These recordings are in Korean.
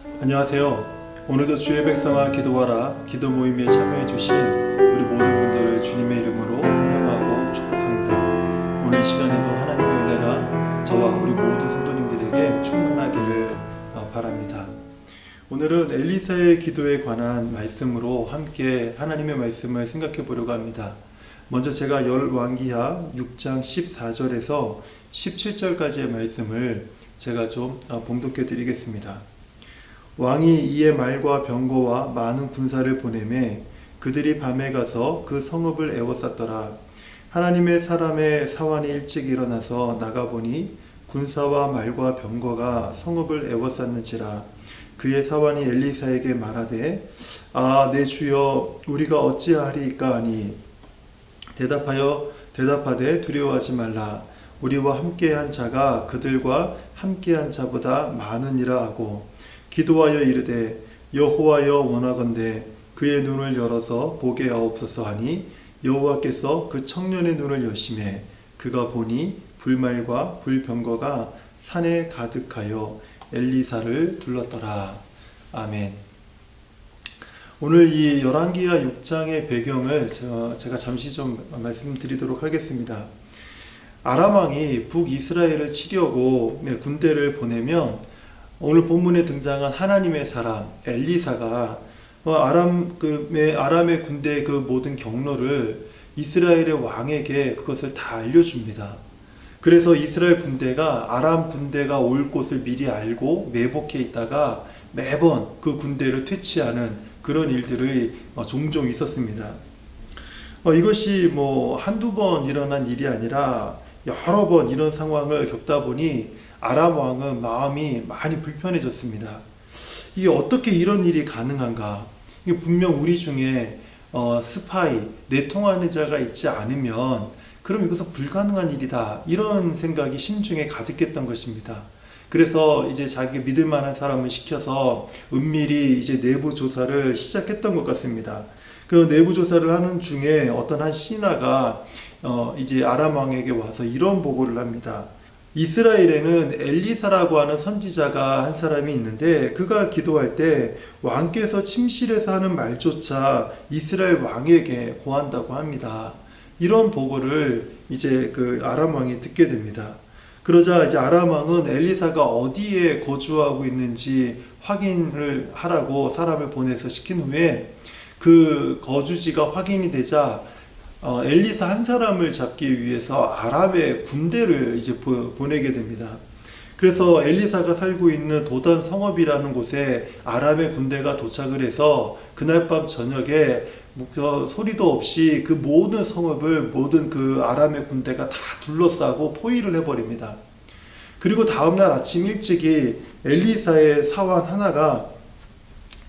안녕하세요. 오늘도 주의 백성아 기도하라 기도 모임에 참여해 주신 우리 모든 분들을 주님의 이름으로 환영하고 축복합니다. 오늘 이 시간에도 하나님의 은혜가 저와 우리 모든 성도님들에게 충만하기를 바랍니다. 오늘은 엘리사의 기도에 관한 말씀으로 함께 하나님의 말씀을 생각해 보려고 합니다. 먼저 제가 열왕기하 6장 14절에서 17절까지의 말씀을 제가 좀 봉독해 드리겠습니다. 왕이 이에 말과 병거와 많은 군사를 보내매 그들이 밤에 가서 그 성읍을 에워쌌더라. 하나님의 사람의 사환이 일찍 일어나서 나가보니 군사와 말과 병거가 성읍을 에워쌌는지라. 그의 사환이 엘리사에게 말하되 내 주여 우리가 어찌하리이까 하니 대답하되 두려워하지 말라. 우리와 함께한 자가 그들과 함께한 자보다 많으니라 하고 기도하여 이르되 여호와여 원하건대 그의 눈을 열어서 보게 하옵소서 하니 여호와께서 그 청년의 눈을 여시매 그가 보니 불말과 불병거가 산에 가득하여 엘리사를 둘렀더라. 아멘. 오늘 이 열왕기하 6장의 배경을 제가 잠시 좀 말씀드리도록 하겠습니다. 아람 왕이 북이스라엘을 치려고 군대를 보내면 오늘 본문에 등장한 하나님의 사람 엘리사가 아람의 군대의 그 모든 경로를 이스라엘의 왕에게 그것을 다 알려줍니다. 그래서 이스라엘 군대가 아람 군대가 올 곳을 미리 알고 매복해 있다가 매번 그 군대를 퇴치하는 그런 일들이 종종 있었습니다. 이것이 한두 번 일어난 일이 아니라 여러 번 이런 상황을 겪다 보니 아람 왕은 마음이 많이 불편해졌습니다. 이게 어떻게 이런 일이 가능한가? 이게 분명 우리 중에 스파이, 내통하는 자가 있지 않으면 그럼 이것은 불가능한 일이다. 이런 생각이 심중에 가득했던 것입니다. 그래서 이제 자기 믿을 만한 사람을 시켜서 은밀히 이제 내부 조사를 시작했던 것 같습니다. 그 내부 조사를 하는 중에 어떤 한 신하가 이제 아람 왕에게 와서 이런 보고를 합니다. 이스라엘에는 엘리사라고 하는 선지자가 한 사람이 있는데 그가 기도할 때 왕께서 침실에서 하는 말조차 이스라엘 왕에게 고한다고 합니다. 이런 보고를 이제 그 아람 왕이 듣게 됩니다. 그러자 이제 아람 왕은 엘리사가 어디에 거주하고 있는지 확인을 하라고 사람을 보내서 시킨 후에 그 거주지가 확인이 되자 엘리사 한 사람을 잡기 위해서 아람의 군대를 이제 보내게 됩니다. 그래서 엘리사가 살고 있는 도단 성읍이라는 곳에 아람의 군대가 도착을 해서 그날 밤 저녁에 소리도 없이 그 모든 성읍을 모든 그 아람의 군대가 다 둘러싸고 포위를 해버립니다. 그리고 다음날 아침 일찍이 엘리사의 사환 하나가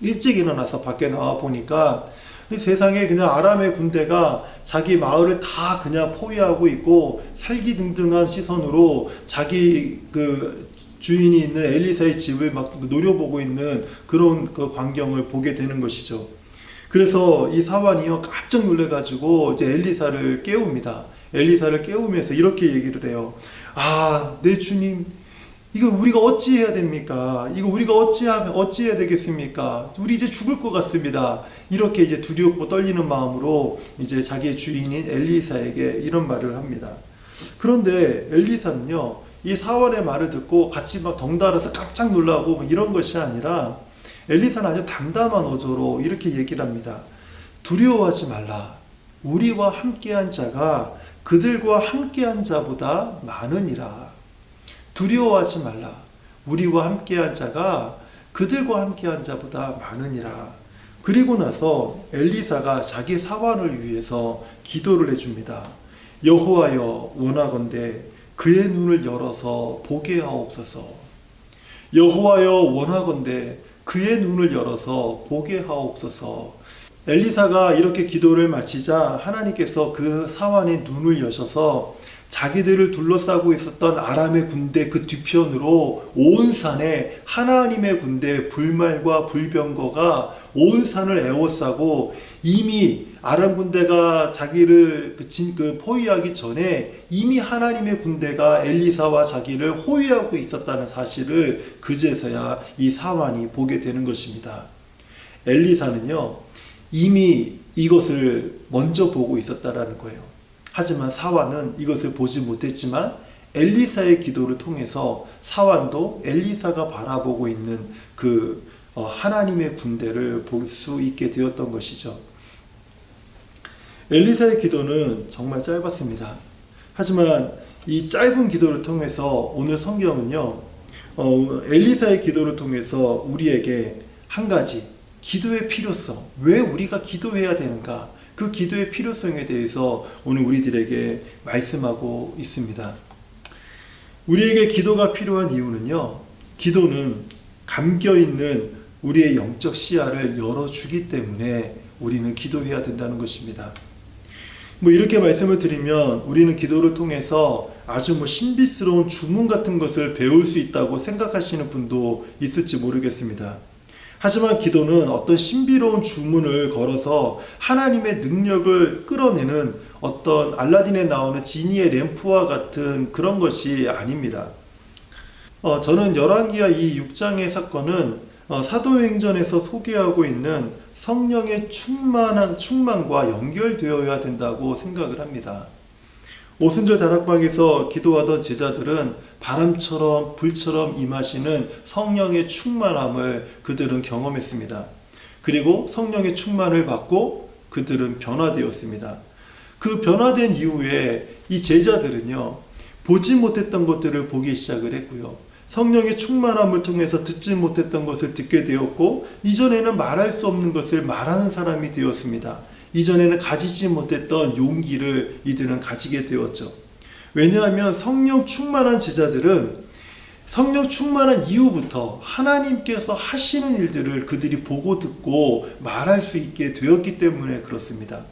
일찍 일어나서 밖에 나와 보니까 세상에 그냥 아람의 군대가 자기 마을을 다 그냥 포위하고 있고 살기등등한 시선으로 자기 그 주인이 있는 엘리사의 집을 막 노려보고 있는 그런 그 광경을 보게 되는 것이죠. 그래서 이 사환이요 깜짝 놀래가지고 이제 엘리사를 깨웁니다. 엘리사를 깨우면서 이렇게 얘기를 해요. 내 주님, 이거 우리가 어찌해야 됩니까? 이거 우리가 어찌해야 되겠습니까? 우리 이제 죽을 것 같습니다. 이렇게 이제 두렵고 떨리는 마음으로 이제 자기의 주인인 엘리사에게 이런 말을 합니다. 그런데 엘리사는요, 이 사환의 말을 듣고 같이 막 덩달아서 깜짝 놀라고 이런 것이 아니라 엘리사는 아주 담담한 어조로 이렇게 얘기를 합니다. 두려워하지 말라. 우리와 함께한 자가 그들과 함께한 자보다 많으니라. 두려워하지 말라. 우리와 함께한 자가 그들과 함께한 자보다 많으니라. 그리고 나서 엘리사가 자기 사환을 위해서 기도를 해줍니다. 여호와여 원하건대 그의 눈을 열어서 보게 하옵소서. 여호와여 원하건대 그의 눈을 열어서 보게 하옵소서. 엘리사가 이렇게 기도를 마치자 하나님께서 그 사환의 눈을 여셔서 자기들을 둘러싸고 있었던 아람의 군대 그 뒤편으로 온 산에 하나님의 군대 불말과 불병거가 온 산을 에워싸고 이미 아람 군대가 자기를 포위하기 전에 이미 하나님의 군대가 엘리사와 자기를 호위하고 있었다는 사실을 그제서야 이 사환이 보게 되는 것입니다. 엘리사는요, 이미 이것을 먼저 보고 있었다라는 거예요. 하지만 사환은 이것을 보지 못했지만 엘리사의 기도를 통해서 사환도 엘리사가 바라보고 있는 그 하나님의 군대를 볼 수 있게 되었던 것이죠. 엘리사의 기도는 정말 짧았습니다. 하지만 이 짧은 기도를 통해서 오늘 성경은요, 엘리사의 기도를 통해서 우리에게 한 가지, 기도의 필요성, 왜 우리가 기도해야 되는가, 그 기도의 필요성에 대해서 오늘 우리들에게 말씀하고 있습니다. 우리에게 기도가 필요한 이유는요, 기도는 감겨있는 우리의 영적 시야를 열어주기 때문에 우리는 기도해야 된다는 것입니다. 이렇게 말씀을 드리면 우리는 기도를 통해서 아주 신비스러운 주문 같은 것을 배울 수 있다고 생각하시는 분도 있을지 모르겠습니다. 하지만 기도는 어떤 신비로운 주문을 걸어서 하나님의 능력을 끌어내는 어떤 알라딘에 나오는 지니의 램프와 같은 그런 것이 아닙니다. 저는 열왕기하 이 6장의 사건은 사도행전에서 소개하고 있는 성령의 충만과 연결되어야 된다고 생각을 합니다. 오순절 다락방에서 기도하던 제자들은 바람처럼 불처럼 임하시는 성령의 충만함을 그들은 경험했습니다. 그리고 성령의 충만을 받고 그들은 변화되었습니다. 그 변화된 이후에 이 제자들은요, 보지 못했던 것들을 보기 시작을 했고요, 성령의 충만함을 통해서 듣지 못했던 것을 듣게 되었고, 이전에는 말할 수 없는 것을 말하는 사람이 되었습니다. 이전에는 가지지 못했던 용기를 이들은 가지게 되었죠. 왜냐하면 성령 충만한 제자들은 성령 충만한 이후부터 하나님께서 하시는 일들을 그들이 보고 듣고 말할 수 있게 되었기 때문에 그렇습니다.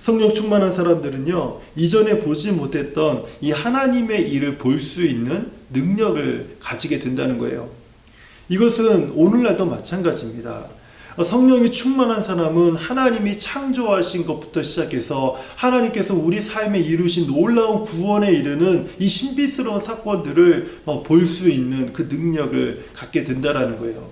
성령 충만한 사람들은요, 이전에 보지 못했던 이 하나님의 일을 볼 수 있는 능력을 가지게 된다는 거예요. 이것은 오늘날도 마찬가지입니다. 성령이 충만한 사람은 하나님이 창조하신 것부터 시작해서 하나님께서 우리 삶에 이루신 놀라운 구원에 이르는 이 신비스러운 사건들을 볼 수 있는 그 능력을 갖게 된다는 거예요.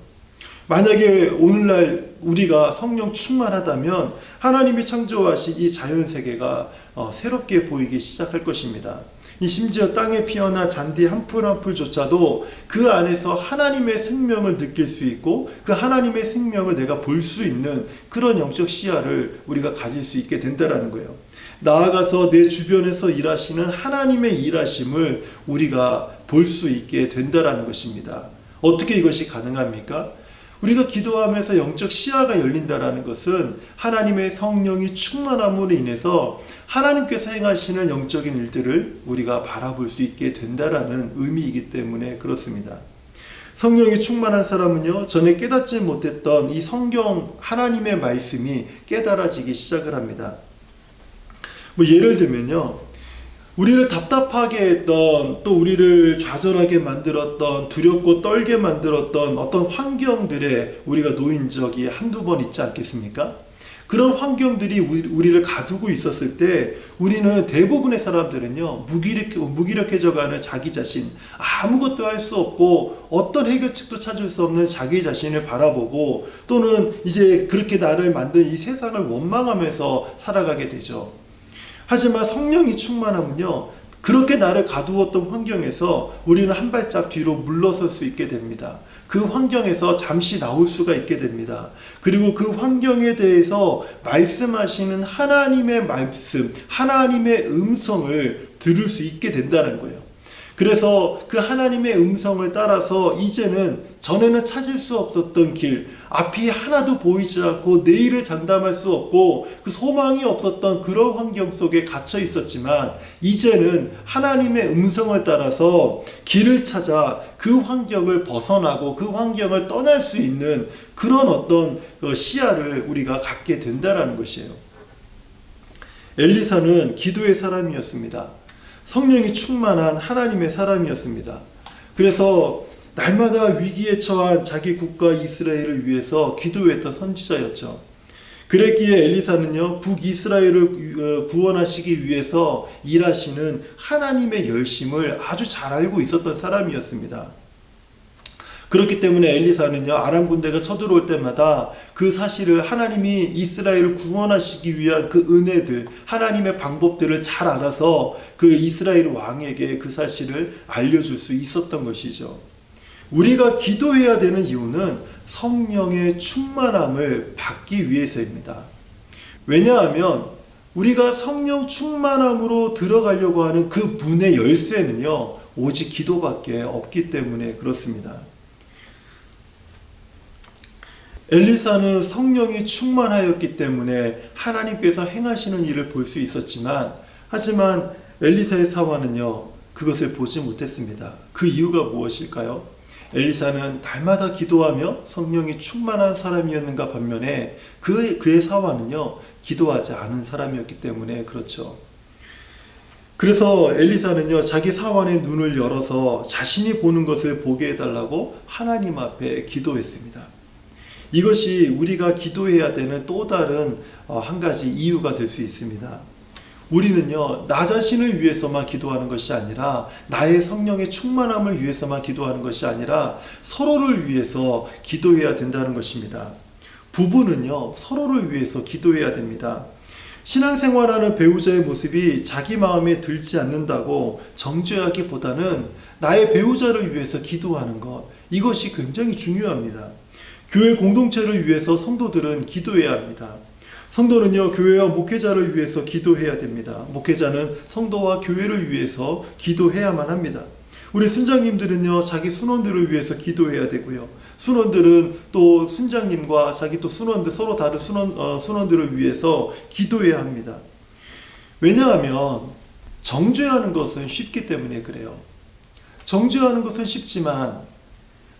만약에 오늘날 우리가 성령 충만하다면 하나님이 창조하신 이 자연세계가 새롭게 보이기 시작할 것입니다. 심지어 땅에 피어나 잔디 한 풀 한 풀조차도 그 안에서 하나님의 생명을 느낄 수 있고 그 하나님의 생명을 내가 볼 수 있는 그런 영적 시야를 우리가 가질 수 있게 된다는 거예요. 나아가서 내 주변에서 일하시는 하나님의 일하심을 우리가 볼 수 있게 된다는 것입니다. 어떻게 이것이 가능합니까? 우리가 기도하면서 영적 시야가 열린다는 것은 하나님의 성령이 충만함으로 인해서 하나님께서 행하시는 영적인 일들을 우리가 바라볼 수 있게 된다는 의미이기 때문에 그렇습니다. 성령이 충만한 사람은요, 전에 깨닫지 못했던 이 성경 하나님의 말씀이 깨달아지기 시작을 합니다. 예를 들면요, 우리를 답답하게 했던, 또 우리를 좌절하게 만들었던, 두렵고 떨게 만들었던 어떤 환경들에 우리가 놓인 적이 한두 번 있지 않겠습니까? 그런 환경들이 우리를 가두고 있었을 때 우리는, 대부분의 사람들은요, 무기력해져가는 자기 자신, 아무것도 할 수 없고 어떤 해결책도 찾을 수 없는 자기 자신을 바라보고, 또는 이제 그렇게 나를 만든 이 세상을 원망하면서 살아가게 되죠. 하지만 성령이 충만하면요, 그렇게 나를 가두었던 환경에서 우리는 한 발짝 뒤로 물러설 수 있게 됩니다. 그 환경에서 잠시 나올 수가 있게 됩니다. 그리고 그 환경에 대해서 말씀하시는 하나님의 말씀, 하나님의 음성을 들을 수 있게 된다는 거예요. 그래서 그 하나님의 음성을 따라서 이제는 전에는 찾을 수 없었던 길, 앞이 하나도 보이지 않고 내일을 장담할 수 없고 그 소망이 없었던 그런 환경 속에 갇혀 있었지만, 이제는 하나님의 음성을 따라서 길을 찾아 그 환경을 벗어나고 그 환경을 떠날 수 있는 그런 어떤 시야를 우리가 갖게 된다는 것이에요. 엘리사는 기도의 사람이었습니다. 성령이 충만한 하나님의 사람이었습니다. 그래서 날마다 위기에 처한 자기 국가 이스라엘을 위해서 기도했던 선지자였죠. 그랬기에 엘리사는요, 북이스라엘을 구원하시기 위해서 일하시는 하나님의 열심을 아주 잘 알고 있었던 사람이었습니다. 그렇기 때문에 엘리사는요, 아람 군대가 쳐들어올 때마다 그 사실을, 하나님이 이스라엘을 구원하시기 위한 그 은혜들, 하나님의 방법들을 잘 알아서 그 이스라엘 왕에게 그 사실을 알려줄 수 있었던 것이죠. 우리가 기도해야 되는 이유는 성령의 충만함을 받기 위해서입니다. 왜냐하면 우리가 성령 충만함으로 들어가려고 하는 그 문의 열쇠는요, 오직 기도밖에 없기 때문에 그렇습니다. 엘리사는 성령이 충만하였기 때문에 하나님께서 행하시는 일을 볼 수 있었지만, 하지만 엘리사의 사환은요, 그것을 보지 못했습니다. 그 이유가 무엇일까요? 엘리사는 날마다 기도하며 성령이 충만한 사람이었는가 반면에 그의 사환은요, 기도하지 않은 사람이었기 때문에 그렇죠. 그래서 엘리사는요, 자기 사환의 눈을 열어서 자신이 보는 것을 보게 해달라고 하나님 앞에 기도했습니다. 이것이 우리가 기도해야 되는 또 다른 한 가지 이유가 될 수 있습니다. 우리는요, 나 자신을 위해서만 기도하는 것이 아니라, 나의 성령의 충만함을 위해서만 기도하는 것이 아니라 서로를 위해서 기도해야 된다는 것입니다. 부부는요, 서로를 위해서 기도해야 됩니다. 신앙생활하는 배우자의 모습이 자기 마음에 들지 않는다고 정죄하기보다는 나의 배우자를 위해서 기도하는 것, 이것이 굉장히 중요합니다. 교회 공동체를 위해서 성도들은 기도해야 합니다. 성도는요, 교회와 목회자를 위해서 기도해야 됩니다. 목회자는 성도와 교회를 위해서 기도해야만 합니다. 우리 순장님들은요, 자기 순원들을 위해서 기도해야 되고요. 순원들은 또 순장님과 자기 또 순원들, 서로 다른 순원들을 위해서 기도해야 합니다. 왜냐하면 정죄하는 것은 쉽기 때문에 그래요. 정죄하는 것은 쉽지만,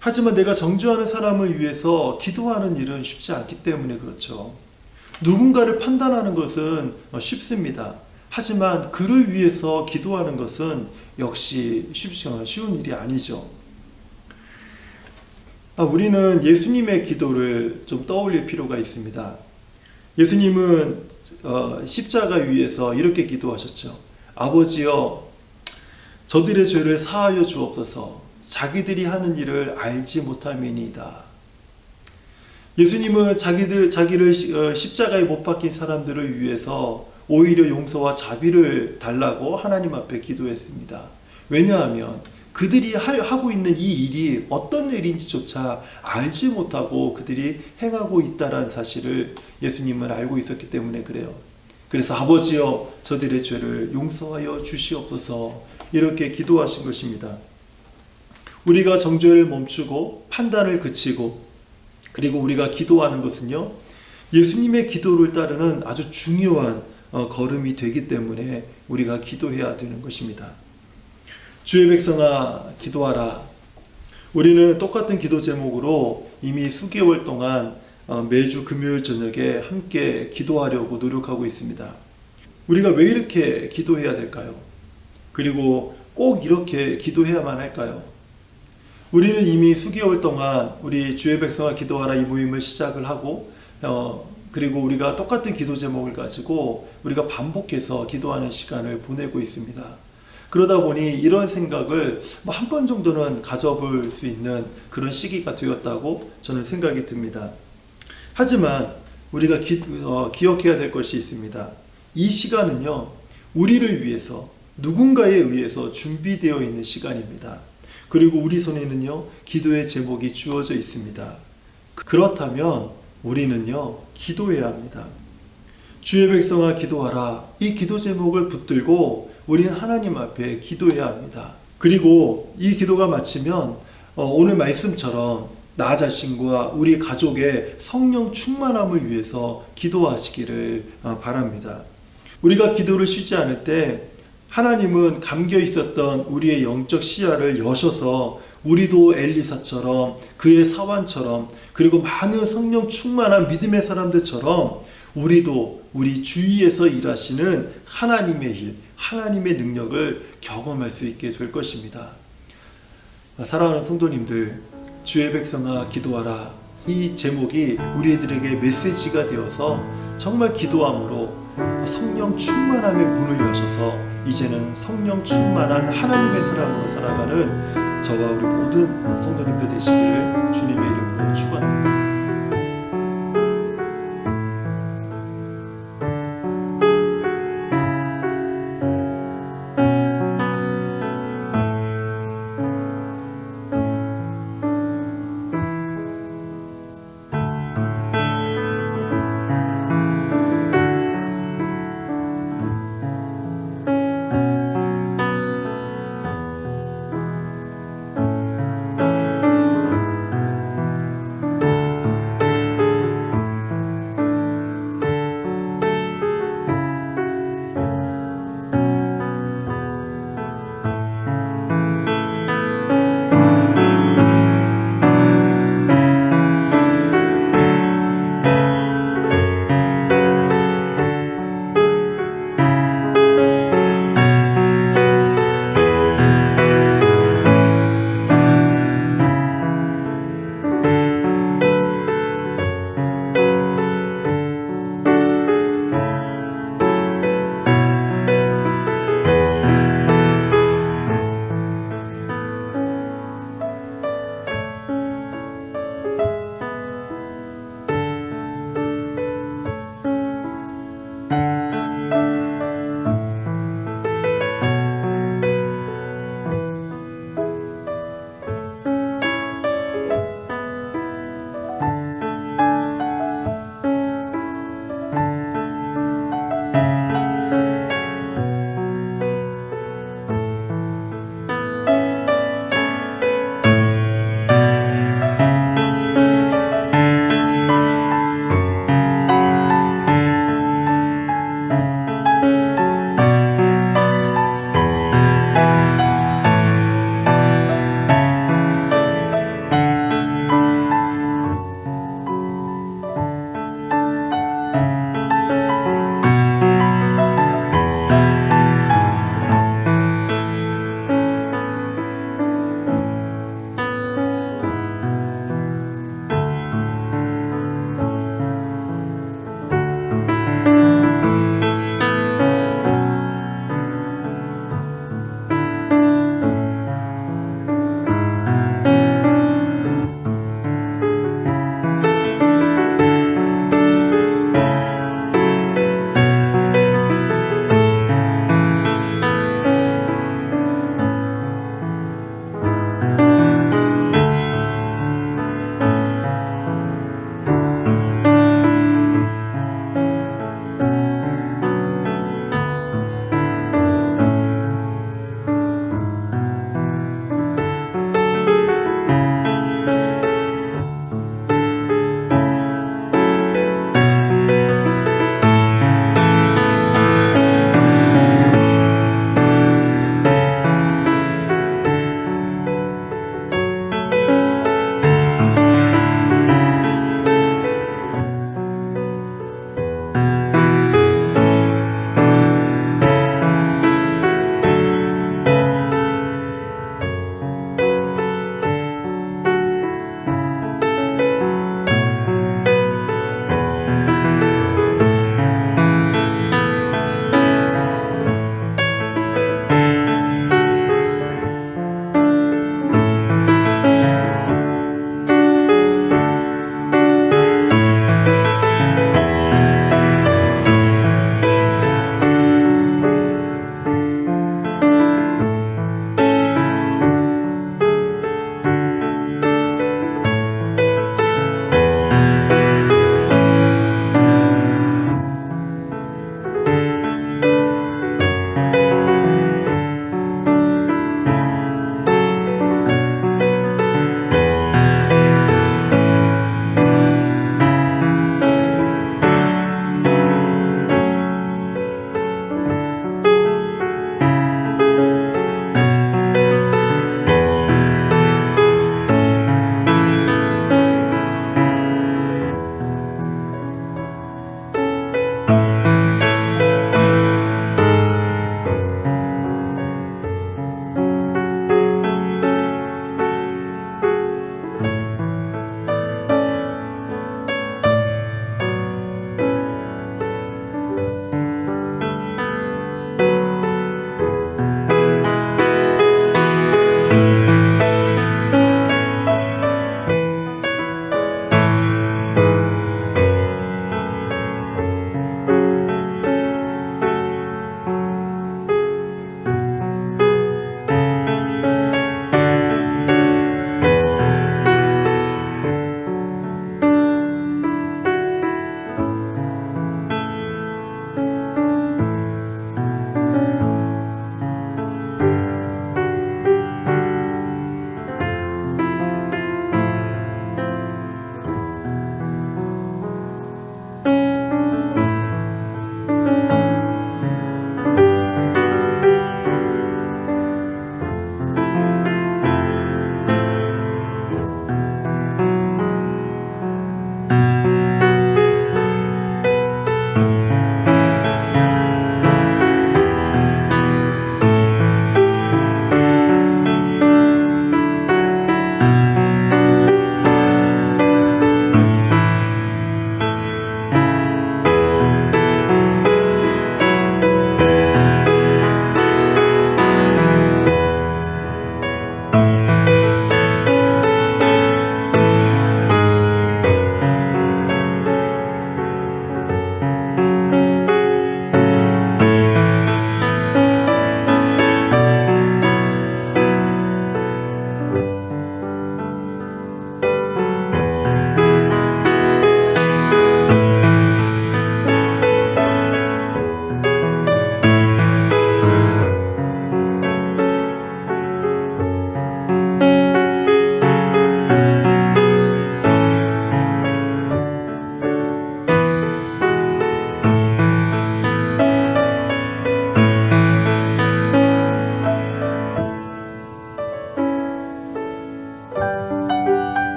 하지만 내가 정죄하는 사람을 위해서 기도하는 일은 쉽지 않기 때문에 그렇죠. 누군가를 판단하는 것은 쉽습니다. 하지만 그를 위해서 기도하는 것은 역시 쉬운 일이 아니죠. 우리는 예수님의 기도를 좀 떠올릴 필요가 있습니다. 예수님은 십자가 위에서 이렇게 기도하셨죠. 아버지여, 저들의 죄를 사하여 주옵소서. 자기들이 하는 일을 알지 못함이니이다. 예수님은 자기를 십자가에 못 박힌 사람들을 위해서 오히려 용서와 자비를 달라고 하나님 앞에 기도했습니다. 왜냐하면 그들이 하고 있는 이 일이 어떤 일인지조차 알지 못하고 그들이 행하고 있다는 사실을 예수님은 알고 있었기 때문에 그래요. 그래서 아버지여, 저들의 죄를 용서하여 주시옵소서, 이렇게 기도하신 것입니다. 우리가 정죄를 멈추고 판단을 그치고, 그리고 우리가 기도하는 것은요, 예수님의 기도를 따르는 아주 중요한 걸음이 되기 때문에 우리가 기도해야 되는 것입니다. 주의 백성아, 기도하라. 우리는 똑같은 기도 제목으로 이미 수개월 동안 매주 금요일 저녁에 함께 기도하려고 노력하고 있습니다. 우리가 왜 이렇게 기도해야 될까요? 그리고 꼭 이렇게 기도해야만 할까요? 우리는 이미 수개월 동안 우리 주의 백성아 기도하라 이 모임을 시작을 하고, 그리고 우리가 똑같은 기도 제목을 가지고 우리가 반복해서 기도하는 시간을 보내고 있습니다. 그러다 보니 이런 생각을 한 번 정도는 가져볼 수 있는 그런 시기가 되었다고 저는 생각이 듭니다. 하지만 우리가 기억해야 될 것이 있습니다. 이 시간은요, 우리를 위해서, 누군가에 의해서 준비되어 있는 시간입니다. 그리고 우리 손에는요, 기도의 제목이 주어져 있습니다. 그렇다면 우리는요, 기도해야 합니다. 주의 백성아 기도하라, 이 기도 제목을 붙들고 우리는 하나님 앞에 기도해야 합니다. 그리고 이 기도가 마치면 오늘 말씀처럼 나 자신과 우리 가족의 성령 충만함을 위해서 기도하시기를 바랍니다. 우리가 기도를 쉬지 않을 때 하나님은 감겨 있었던 우리의 영적 시야를 여셔서 우리도 엘리사처럼, 그의 사환처럼, 그리고 많은 성령 충만한 믿음의 사람들처럼 우리도 우리 주위에서 일하시는 하나님의 일, 하나님의 능력을 경험할 수 있게 될 것입니다. 사랑하는 성도님들, 주의 백성아 기도하라. 이 제목이 우리들에게 메시지가 되어서 정말 기도함으로 성령 충만함의 문을 여셔서 이제는 성령 충만한 하나님의 사람으로 살아가는 저와 우리 모든 성도님들 되시기를 주님의 이름으로